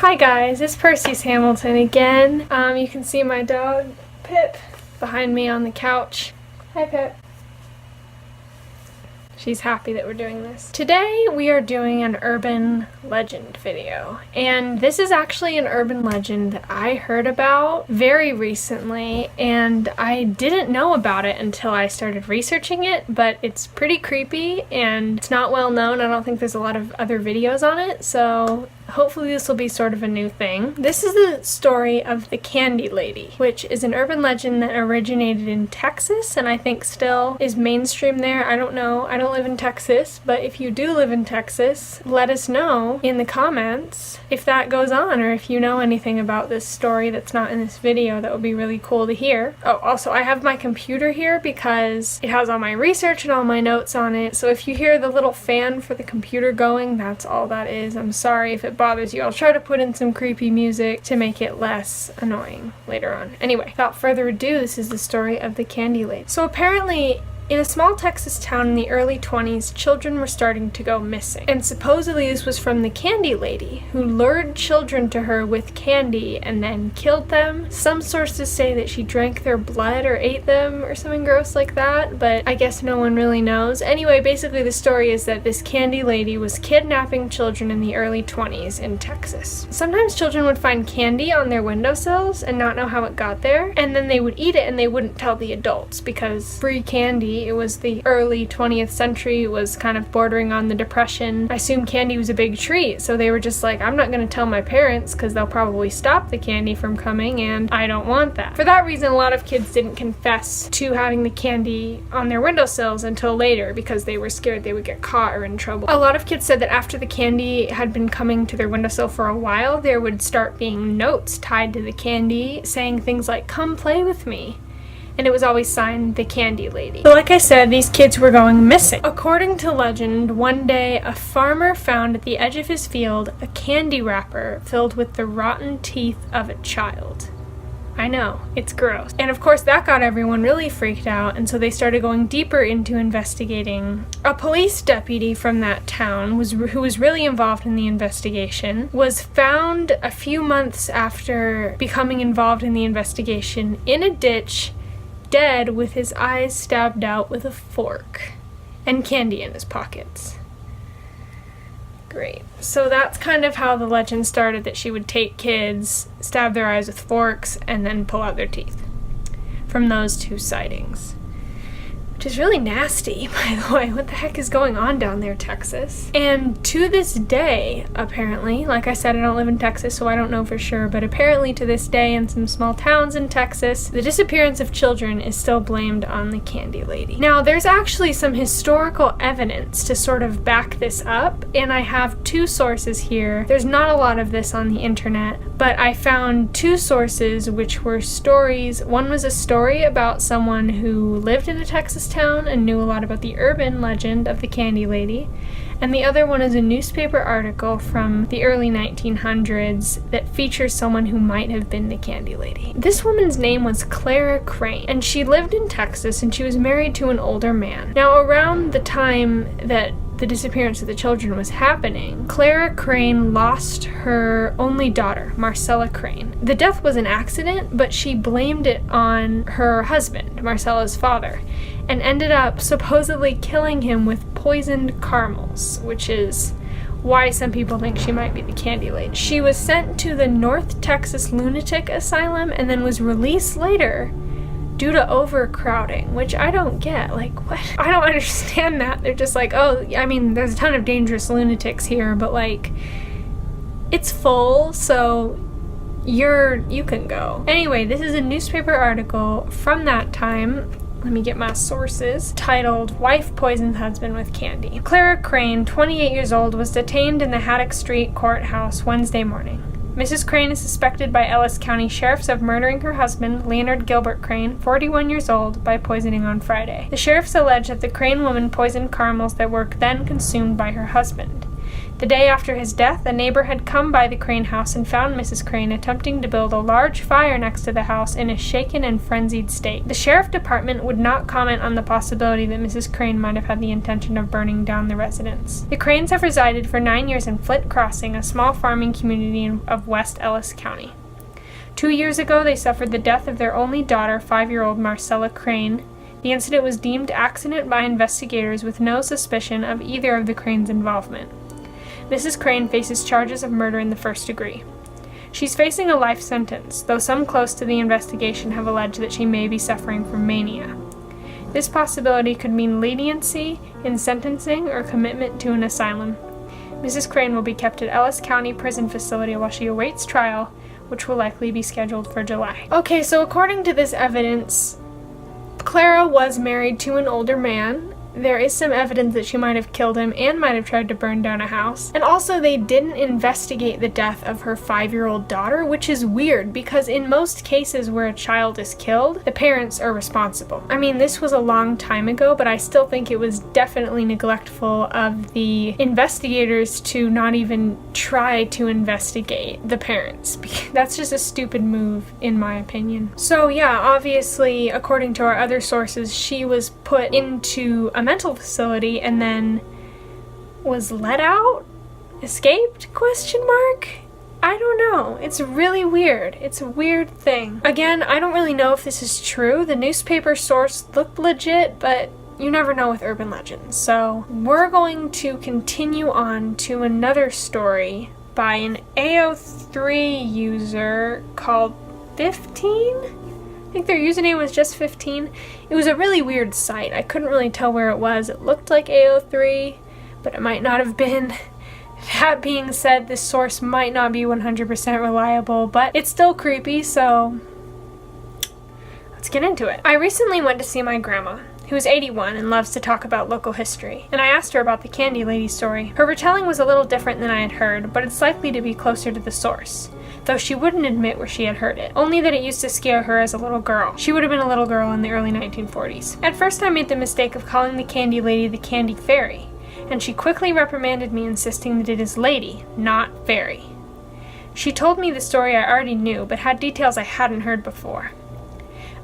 Hi guys, it's Percy's Hamilton again. You can see my dog, Pip, behind me on the couch. Hi Pip. She's happy that we're doing this. Today we are doing an urban legend video, and this is actually an urban legend that I heard about very recently, and I didn't know about it until I started researching it, but it's pretty creepy and it's not well known. I don't think there's a lot of other videos on it, so hopefully this will be sort of a new thing. This is the story of the Candy Lady, which is an urban legend that originated in Texas and I think still is mainstream there. I don't know. I don't live in Texas, but if you do live in Texas, let us know in the comments if that goes on or if you know anything about this story that's not in this video. That would be really cool to hear. Oh, also I have my computer here because it has all my research and all my notes on it. So if you hear the little fan for the computer going, that's all that is. I'm sorry if it bothers you. I'll try to put in some creepy music to make it less annoying later on. Anyway, without further ado, this is the story of the Candy Lady. So apparently, in a small Texas town in the early 20s, children were starting to go missing. And supposedly this was from the Candy Lady, who lured children to her with candy and then killed them. Some sources say that she drank their blood or ate them or something gross like that, but I guess no one really knows. Anyway, basically the story is that this Candy Lady was kidnapping children in the early 20s in Texas. Sometimes children would find candy on their windowsills and not know how it got there, and then they would eat it and they wouldn't tell the adults because free candy. It was the early 20th century. It was kind of bordering on the Depression. I assume candy was a big treat, so they were just like, I'm not going to tell my parents because they'll probably stop the candy from coming, and I don't want that. For that reason, a lot of kids didn't confess to having the candy on their windowsills until later because they were scared they would get caught or in trouble. A lot of kids said that after the candy had been coming to their windowsill for a while, there would start being notes tied to the candy saying things like, "Come play with me." And it was always signed the Candy Lady. So like I said, these kids were going missing. According to legend, one day a farmer found at the edge of his field a candy wrapper filled with the rotten teeth of a child. I know, it's gross. And of course that got everyone really freaked out, and so they started going deeper into investigating. A police deputy from that town, who was really involved in the investigation, was found a few months after becoming involved in the investigation in a ditch, dead with his eyes stabbed out with a fork and candy in his pockets. Great. So that's kind of how the legend started, that she would take kids, stab their eyes with forks, and then pull out their teeth from those two sightings. Which is really nasty, by the way. What the heck is going on down there, Texas? And to this day, apparently, like I said, I don't live in Texas, so I don't know for sure, but apparently to this day in some small towns in Texas, the disappearance of children is still blamed on the Candy Lady. Now, there's actually some historical evidence to sort of back this up, and I have two sources here. There's not a lot of this on the internet, but I found two sources which were stories. One was a story about someone who lived in a Texas town and knew a lot about the urban legend of the Candy Lady, and the other one is a newspaper article from the early 1900s that features someone who might have been the Candy Lady. This woman's name was Clara Crane, and she lived in Texas, and she was married to an older man. Now, around the time that the disappearance of the children was happening, Clara Crane lost her only daughter, Marcella Crane. The death was an accident, but she blamed it on her husband, Marcella's father, and ended up supposedly killing him with poisoned caramels, which is why some people think she might be the Candy Lady. She was sent to the North Texas Lunatic Asylum and then was released later due to overcrowding, which I don't get. Like, what? I don't understand that. They're just like, oh, I mean, there's a ton of dangerous lunatics here, but like, it's full, so you can go. Anyway, this is a newspaper article from that time. Let me get my sources. Titled, "Wife Poisons Husband with Candy." Clara Crane, 28 years old, was detained in the Haddock Street courthouse Wednesday morning. Mrs. Crane is suspected by Ellis County sheriffs of murdering her husband, Leonard Gilbert Crane, 41 years old, by poisoning on Friday. The sheriffs allege that the Crane woman poisoned caramels that were then consumed by her husband. The day after his death, a neighbor had come by the Crane house and found Mrs. Crane attempting to build a large fire next to the house in a shaken and frenzied state. The sheriff department would not comment on the possibility that Mrs. Crane might have had the intention of burning down the residence. The Cranes have resided for 9 years in Flint Crossing, a small farming community of West Ellis County. 2 years ago, they suffered the death of their only daughter, 5-year-old Marcella Crane. The incident was deemed accident by investigators with no suspicion of either of the Cranes' involvement. Mrs. Crane faces charges of murder in the first degree. She's facing a life sentence, though some close to the investigation have alleged that she may be suffering from mania. This possibility could mean leniency in sentencing or commitment to an asylum. Mrs. Crane will be kept at Ellis County Prison Facility while she awaits trial, which will likely be scheduled for July. Okay, so according to this evidence, Clara was married to an older man. There is some evidence that she might have killed him and might have tried to burn down a house. And also, they didn't investigate the death of her 5-year-old daughter, which is weird because in most cases where a child is killed, the parents are responsible. I mean, this was a long time ago, but I still think it was definitely neglectful of the investigators to not even try to investigate the parents. That's just a stupid move, in my opinion. So yeah, obviously, according to our other sources, she was put into a mental facility and then was let out? Escaped? Question mark? I don't know. It's really weird. It's a weird thing. Again, I don't really know if this is true. The newspaper source looked legit, but you never know with urban legends. So we're going to continue on to another story by an AO3 user called 15? I think their username was just 15. It was a really weird site. I couldn't really tell where it was. It looked like AO3, but it might not have been. That being said, this source might not be 100% reliable, but it's still creepy, so let's get into it. I recently went to see my grandma, who is 81 and loves to talk about local history, and I asked her about the Candy Lady story. Her retelling was a little different than I had heard, but it's likely to be closer to the source, though she wouldn't admit where she had heard it, only that it used to scare her as a little girl. She would have been a little girl in the early 1940s. At first I made the mistake of calling the Candy Lady the Candy Fairy, and she quickly reprimanded me, insisting that it is lady, not fairy. She told me the story I already knew, but had details I hadn't heard before.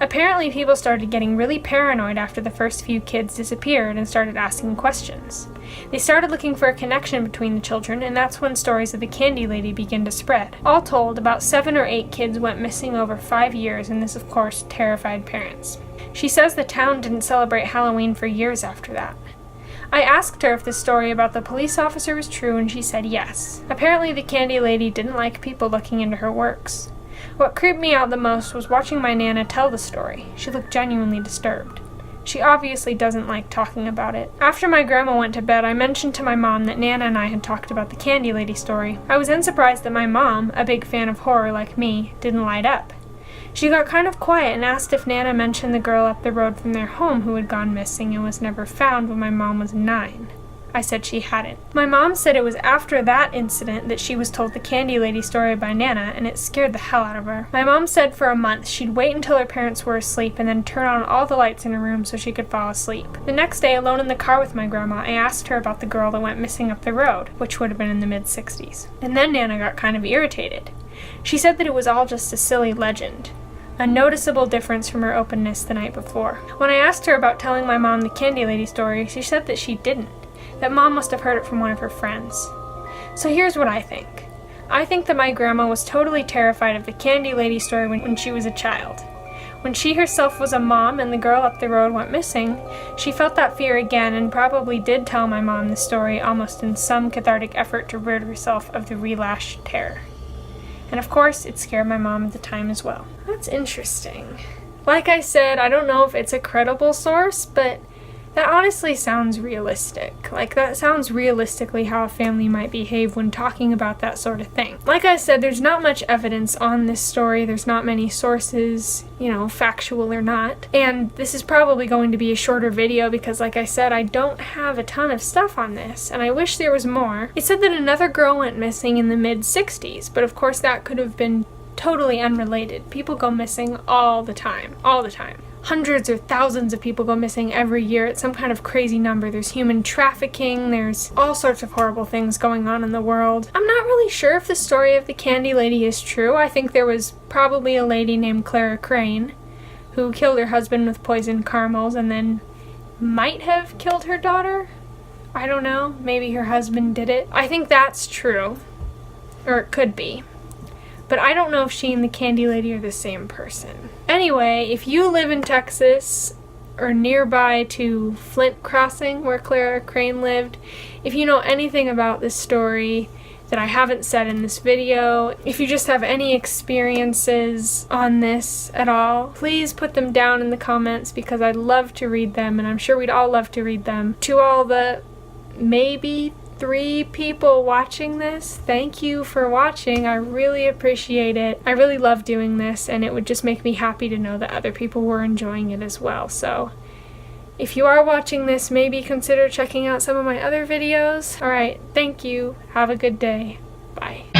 Apparently people started getting really paranoid after the first few kids disappeared and started asking questions. They started looking for a connection between the children, and that's when stories of the Candy Lady began to spread. All told, about 7 or 8 kids went missing over 5 years, and this of course terrified parents. She says the town didn't celebrate Halloween for years after that. I asked her if the story about the police officer was true, and she said yes. Apparently the Candy Lady didn't like people looking into her works. What creeped me out the most was watching my Nana tell the story. She looked genuinely disturbed. She obviously doesn't like talking about it. After my grandma went to bed, I mentioned to my mom that Nana and I had talked about the Candy Lady story. I was then surprised that my mom, a big fan of horror like me, didn't light up. She got kind of quiet and asked if Nana mentioned the girl up the road from their home who had gone missing and was never found when my mom was 9. I said she hadn't. My mom said it was after that incident that she was told the Candy Lady story by Nana, and it scared the hell out of her. My mom said for a month she'd wait until her parents were asleep and then turn on all the lights in her room so she could fall asleep. The next day, alone in the car with my grandma, I asked her about the girl that went missing up the road, which would have been in the mid-60s. And then Nana got kind of irritated. She said that it was all just a silly legend. A noticeable difference from her openness the night before. When I asked her about telling my mom the Candy Lady story, she said that she didn't. That Mom must have heard it from one of her friends. So here's what I think. I think that my grandma was totally terrified of the Candy Lady story when she was a child. When she herself was a mom and the girl up the road went missing, she felt that fear again and probably did tell my mom the story almost in some cathartic effort to rid herself of the relashed terror. And of course, it scared my mom at the time as well. That's interesting. Like I said, I don't know if it's a credible source, but that honestly sounds realistic. Like, that sounds realistically how a family might behave when talking about that sort of thing. Like I said, there's not much evidence on this story. There's not many sources, factual or not. And this is probably going to be a shorter video because, like I said, I don't have a ton of stuff on this, and I wish there was more. It said that another girl went missing in the mid-60s, but of course that could have been totally unrelated. People go missing all the time. All the time. hundreds or thousands of people go missing every year. It's some kind of crazy number. There's human trafficking. There's all sorts of horrible things going on in the world. I'm not really sure if the story of the Candy Lady is true. I think there was probably a lady named Clara Crane who killed her husband with poisoned caramels and then might have killed her daughter. I don't know. Maybe her husband did it. I think that's true. Or it could be. But I don't know if she and the Candy Lady are the same person. Anyway, if you live in Texas or nearby to Flint Crossing where Clara Crane lived, if you know anything about this story that I haven't said in this video, if you just have any experiences on this at all, please put them down in the comments because I'd love to read them, and I'm sure we'd all love to read them. To all the maybe 3 people watching this, thank you for watching. I really appreciate it. I really love doing this, and it would just make me happy to know that other people were enjoying it as well. So if you are watching this, maybe consider checking out some of my other videos. Alright, thank you. Have a good day. Bye.